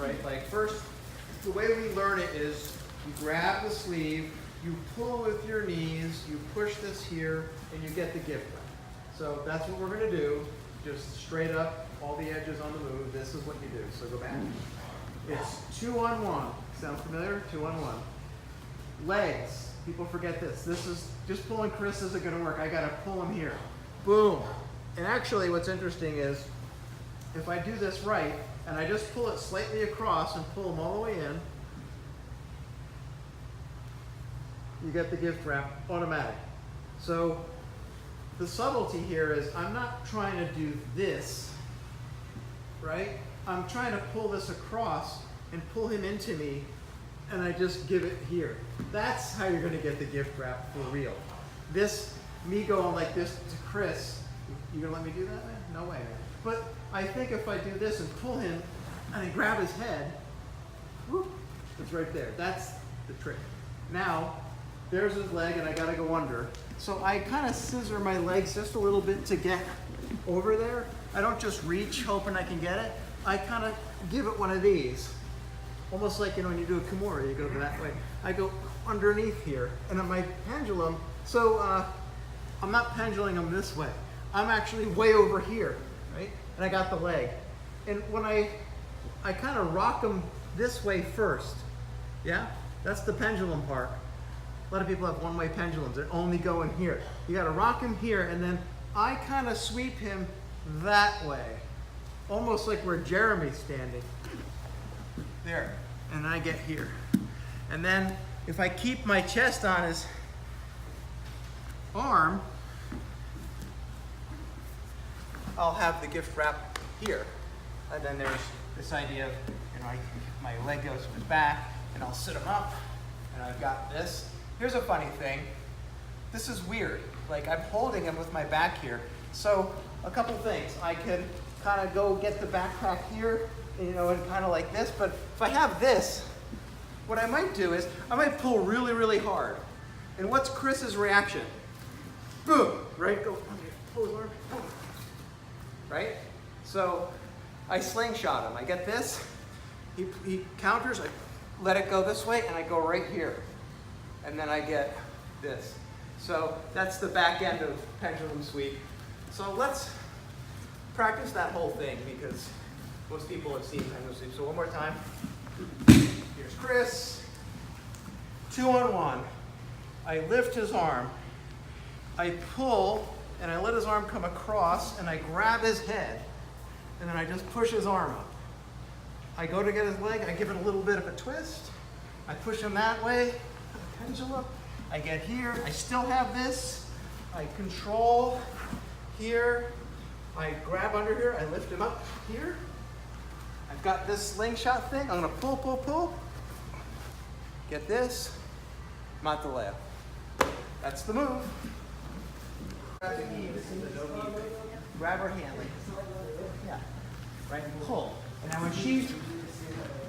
right? Like first, the way we learn it is you grab the sleeve, you pull with your knees, you push this here, and you get the gift wrap. So that's what we're gonna do. Just straight up, all the edges on the move. This is what you do. So go back. It's 2-on-1. Sound familiar? 2-on-1. Legs. People forget this. This is just pulling Chris isn't gonna work. I gotta pull him here. Boom. And actually what's interesting is if I do this right and I just pull it slightly across and pull them all the way in, you get the gift wrap automatic. So the subtlety here is I'm not trying to do this, right? I'm trying to pull this across and pull him into me, and I just give it here. That's how you're gonna get the gift wrap for real. This, me going like this to Chris, you gonna let me do that, man? No way, man. But I think if I do this and pull him and I grab his head, whoop, it's right there. That's the trick. Now, there's his leg and I gotta go under. So I kind of scissor my legs just a little bit to get over there. I don't just reach hoping I can get it. I kind of give it one of these. Almost like, you know, when you do a Kimura, you go that way. I go underneath here and on my pendulum, so I'm not pendulum him this way. I'm actually way over here, right? And I got the leg. And when I kind of rock them this way first, yeah? That's the pendulum part. A lot of people have one-way pendulums that only go in here. You gotta rock him here, and then I kind of sweep him that way. Almost like where Jeremy's standing. There, and I get here. And then if I keep my chest on his arm, I'll have the gift wrap here. And then there's this idea of, you know, my leg goes to his back, and I'll sit him up, and I've got this. Here's a funny thing. This is weird. Like I'm holding him with my back here. So a couple things. I could kind of go get the backpack here, you know, and kind of like this. But if I have this, what I might do is I might pull really, really hard. And what's Chris's reaction? Boom, right? Go, pull his arm, boom. Right? So I slingshot him. I get this. He counters. I let it go this way, and I go right here. And then I get this. So that's the back end of pendulum sweep. So let's practice that whole thing because most people have seen pendulum sweep. So one more time. Here's Chris. 2-on-1. I lift his arm. I pull and I let his arm come across and I grab his head and then I just push his arm up. I go to get his leg. I give it a little bit of a twist. I push him that way. Pendulum. I get here. I still have this. I control here. I grab under here. I lift him up here. I've got this slingshot thing. I'm going to pull, pull, pull. Get this. Mata layup. That's the move. Grab the knee. This is the no knee. Grab her hand like this. Yeah. Right? Pull. And now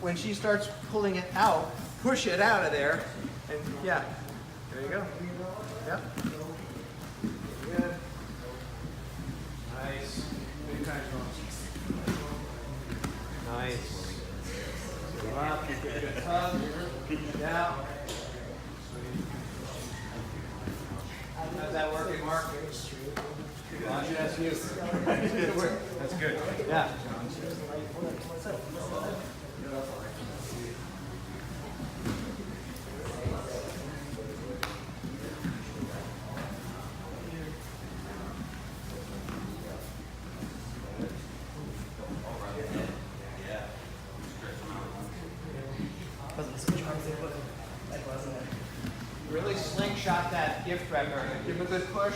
when she starts pulling it out, push it out of there. And yeah, there you go. Yep. Good. Nice. Nice. Go up. Get a good tug. Down. How's that working, Mark? That's you. That's good. Yeah. Really slingshot that gift wrap area. Give him a good push,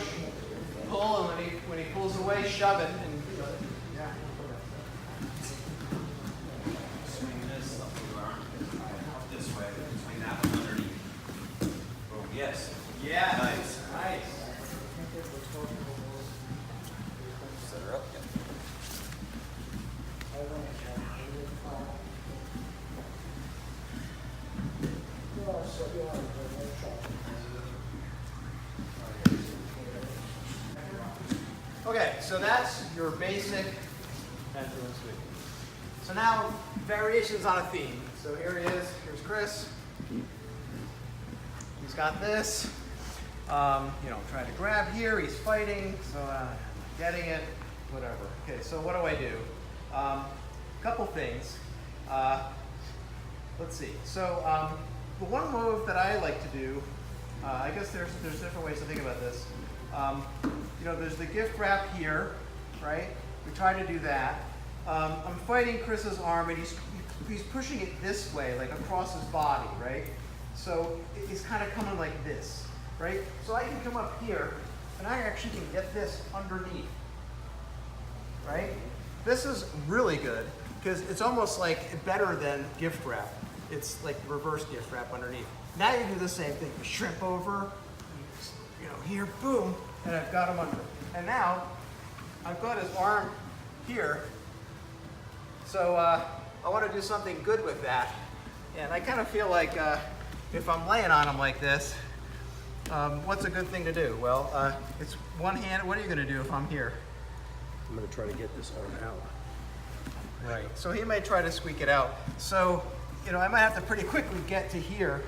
pull, and when he pulls away, shove it. And yeah. Swing this up to your arm, up this way, swing that one underneath. Boom. Yes. Yeah. Nice. Nice. Set her up. Yep. Okay, so that's your basic pendulum sweep. So now, variations on a theme. So here he is, here's Chris. He's got this. You know, trying to grab here, he's fighting, so getting it, whatever. Okay, so what do I do? Couple things. Let's see. So the one move that I like to do, I guess there's different ways to think about this. You know, there's the gift wrap here, right? We try to do that. I'm fighting Chris's arm, and he's pushing it this way, like across his body, right? So he's kind of coming like this, right? So I can come up here, and I actually can get this underneath, right? This is really good, because it's almost like better than gift wrap. It's like reverse gift wrap underneath. Now you do the same thing. You shrimp over, you know, here, boom, and I've got him under. And now I've got his arm here. So I want to do something good with that. And I kind of feel like if I'm laying on him like this, what's a good thing to do? Well, it's one hand. What are you going to do if I'm here? I'm going to try to get this arm out. Right. So he may try to squeak it out. So, you know, I might have to pretty quickly get to here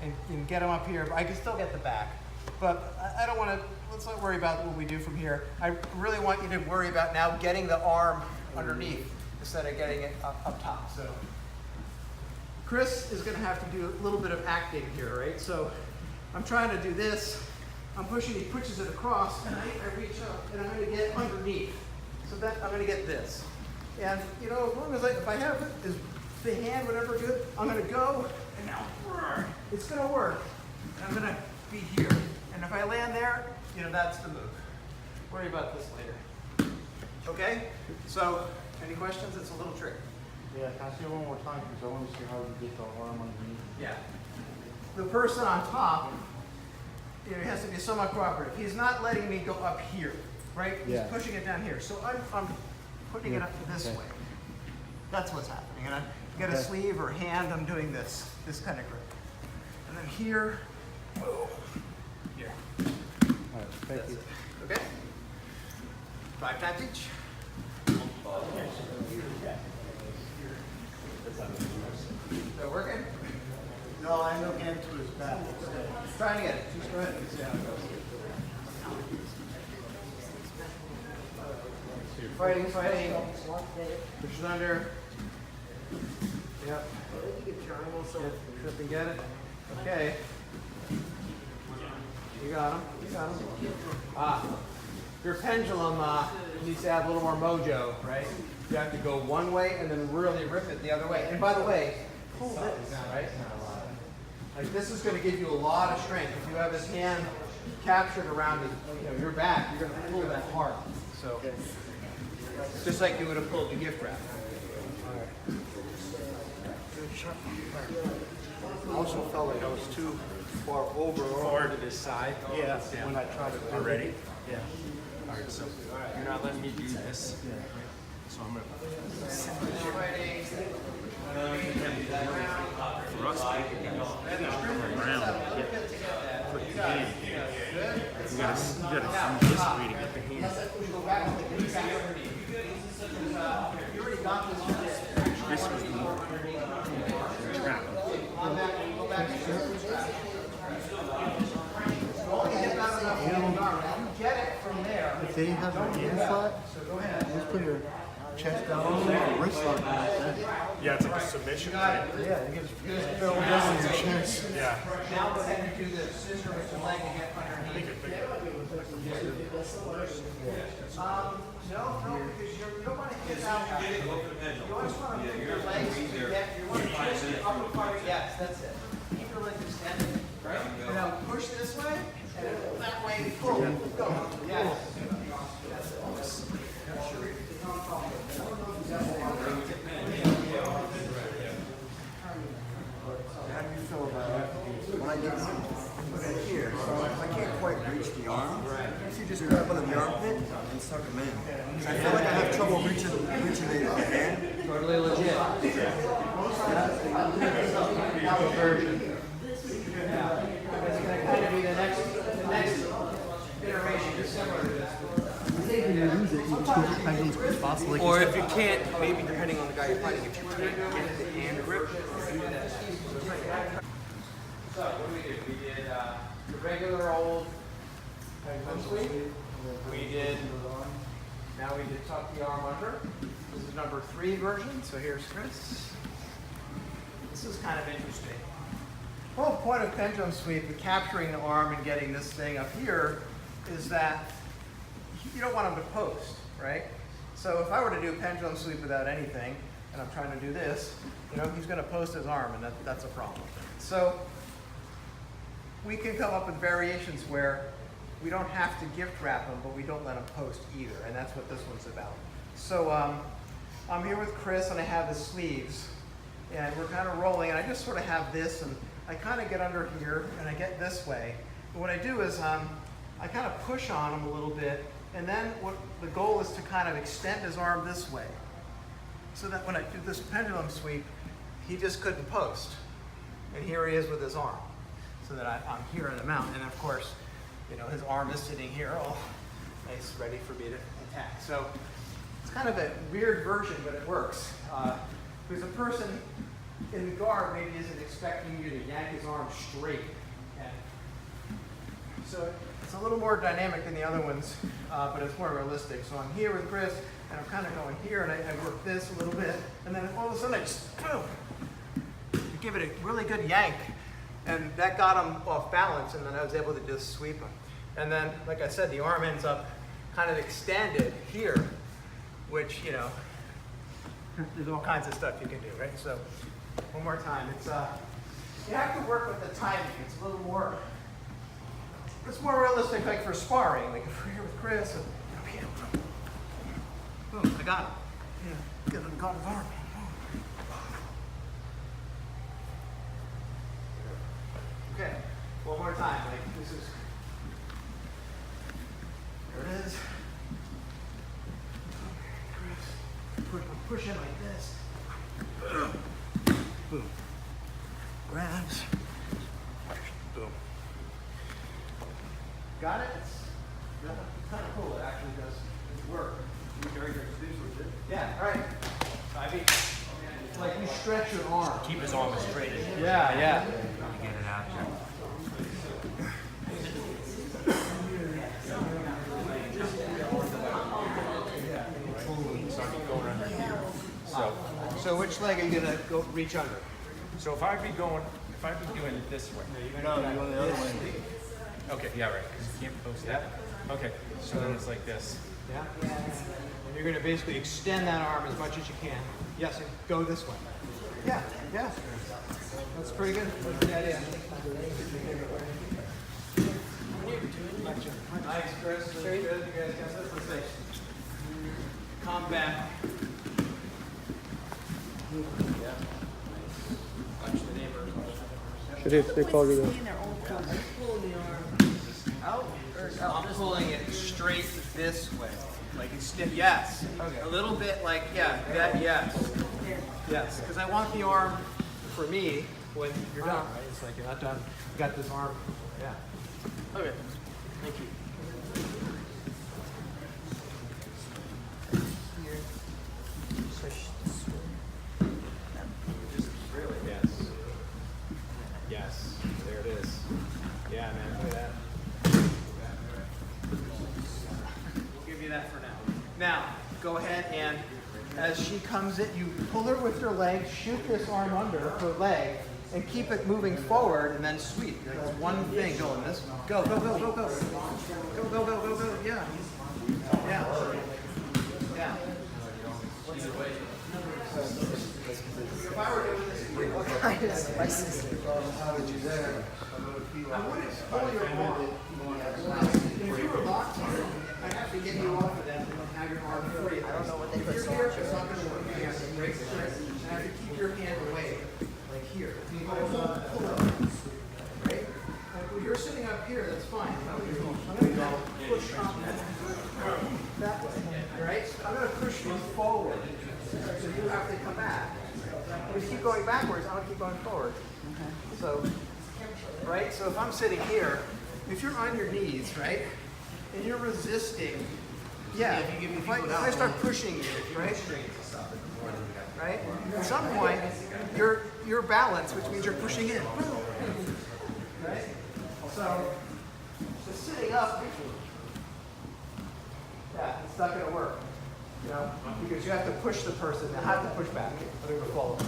and get him up here, but I can still get the back. But I don't want to, let's not worry about what we do from here. I really want you to worry about now getting the arm underneath instead of getting it up top. So Chris is going to have to do a little bit of acting here, right? So I'm trying to do this. I'm pushing, he pushes it across, and I reach up, and I'm going to get underneath. So that I'm going to get this. And, you know, as long as if I have it, is the hand, whatever good, I'm going to go, and now it's going to work. And I'm going to be here. And if I land there, you know, that's the move. Worry about this later. Okay? So, any questions? It's a little trick. Yeah, can I see it one more time? Because I want to see how you get the arm underneath. Yeah. The person on top, you know, he has to be somewhat cooperative. He's not letting me go up here, right? He's pushing it down here. So I'm putting it up this way. That's what's happening. And I get a sleeve or hand, I'm doing this kind of grip. And then here, boom, here. All right, thank you. Okay? 5 times each. Is that working? No, I know getting to his back. Trying to get it. Just go ahead and see how it goes. Fighting. Push it under. Yep. Trip and get it. Okay. You got him. Your pendulum needs to have a little more mojo, right? You have to go one way and then really rip it the other way. And by the way, pull this, right? Like this is going to give you a lot of strength. If you have his hand captured around your back, you're going to pull that hard. So, just like you would have pulled the gift wrap. I also felt like I was too far over Forward to this side. Yeah, when I tried to. You ready? Yeah. All right, so you're not letting me do this. So I'm going to thrust. Around. Put the hand. You gotta use this way to get the hand. This was the trap. If they have your hand flat, just put your chest down and wrist lock like that. Yeah, it's like a submission, right? Yeah, you just throw it down on your chest. Yeah. Now go ahead and do the scissor with your leg and get underneath. No, because you don't want to hit out. You always want to move your legs to get, you want to push the upper part. Yes, that's it. Keep your legs extended, right? And now push this way, and that way, pull. Go. Yes. That's it. How do you feel about it? When I get here, so I can't quite reach the arm. So you just grab on the armpit and suck them in. So I feel like I have trouble reaching the hand. Totally legit. Alpha version. Yeah. It's going to kind of be the next iteration, just similar to this. I think when you lose it, you pendulum's responsible. Like Or if you can't, maybe depending on the guy you're fighting, if you can't get the hand grip, do that. So what did? We did the regular old pendulum sweep. We did, now we did tuck the arm under. This is number 3 version, so here's Chris. This is kind of interesting. The whole point of pendulum sweep, the capturing the arm and getting this thing up here, is that you don't want him to post, right? So if I were to do pendulum sweep without anything, and I'm trying to do this, you know, he's going to post his arm, and that's a problem. So we can come up with variations where we don't have to gift wrap him, but we don't let him post either, and that's what this one's about. So I'm here with Chris, and I have the sleeves, and we're kind of rolling, and I just sort of have this, and I kind of get under here, and I get this way. But what I do is I kind of push on him a little bit, and then what the goal is to kind of extend his arm this way, so that when I do this pendulum sweep, he just couldn't post. And here he is with his arm, so that I'm here in the mount, and of course, you know, his arm is sitting here all nice, ready for me to attack. So it's kind of a weird version, but it works. Because a person in the guard maybe isn't expecting you to yank his arm straight. And so it's a little more dynamic than the other ones, but it's more realistic. So I'm here with Chris, and I'm kind of going here, and I work this a little bit, and then all of a sudden I just, boom, give it a really good yank. And that got him off balance, and then I was able to just sweep him. And then, like I said, the arm ends up kind of extended here, which, you know, there's all kinds of stuff you can do, right? So, one more time. It's you have to work with the timing. It's a little more, it's more realistic, like for sparring. Like if we're here with Chris, and boom, I got him. Yeah, got his arm. Okay, one more time. Like this is, there it is. Push in like this. Boom. Grabs. Boom. Got it? It's kind of cool. It actually does work. Yeah, all right. 5 feet. Like you stretch your arm. Keep his arm straight. Yeah, yeah. Get it out there. So which leg are you gonna go reach under? So if I'd be doing it this way. No, you're going the other way. Okay, yeah, right. Because you can't post that. Okay, so then it's like this. Yeah. And you're gonna basically extend that arm as much as you can. Yes, and go this way. Yeah, yeah. That's pretty good. Yeah, yeah. Nice, Chris. Very good. You guys got this. Let's see. Combat. Yeah. Watch the neighbor. They call you that. I'm pulling it straight this way. Like extend, yes. Okay. A little bit like, yeah, that, yes. Yes, because I want the arm, for me, when you're done, right? It's like you're not done, you got this arm, yeah. Okay, thank you. Really? Yes. Yes, there it is. Yeah, man, look at that. We'll give you that for now. Now, go ahead and as she comes in, you pull her with your leg, shoot this arm under her leg, and keep it moving forward, and then sweep. That's one thing going this way. Go, go, go, go, go. Go, go, go, go, go. Yeah. Yeah. Yeah. If I were doing this, I wouldn't pull your arm. If you were locked here, I'd have to get you off of that and have your arm free. I don't know what they put. If you're here, it's not going to work. You have to break the wrist. And I have to keep your hand away, like here. Pull up. Right? When you're sitting up here, that's fine. I'm going to push up that way. Right? I'm going to push you forward. So you have to come back. If you keep going backwards, I'm going to keep going forward. So, right? So if I'm sitting here, if you're on your knees, right, and you're resisting Yeah, if I start pushing you, right? Right? At some point, you're balanced, which means you're pushing in. Right? So sitting up, yeah, it's not going to work. You know, because you have to push the person. They have to push back, or they're going to fall over.